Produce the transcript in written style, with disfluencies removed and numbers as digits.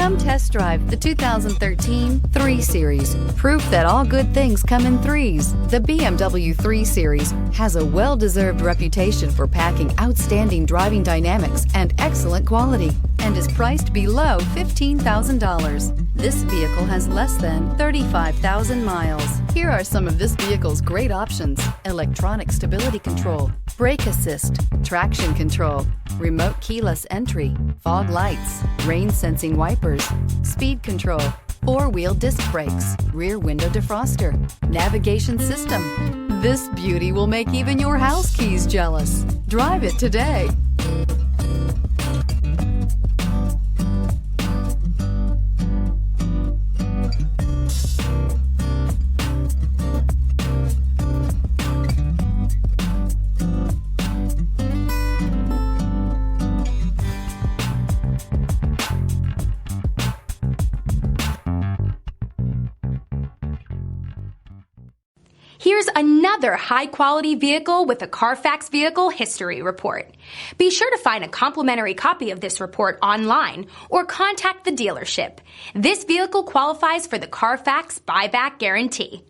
Come test drive the 2013 3 Series. Proof that all good things come in threes. The BMW 3 Series has a well-deserved reputation for packing outstanding driving dynamics and excellent quality, and is priced below $15,000. This vehicle has less than 35,000 miles. Here are some of this vehicle's great options: electronic stability control, brake assist, traction control, remote keyless entry, fog lights, rain sensing wipers, speed control, 4-wheel disc brakes, rear window defroster, navigation system. This beauty will make even your house keys jealous. Drive it today. Here's another high-quality vehicle with a Carfax Vehicle History Report. Be sure to find a complimentary copy of this report online or contact the dealership. This vehicle qualifies for the Carfax Buyback Guarantee.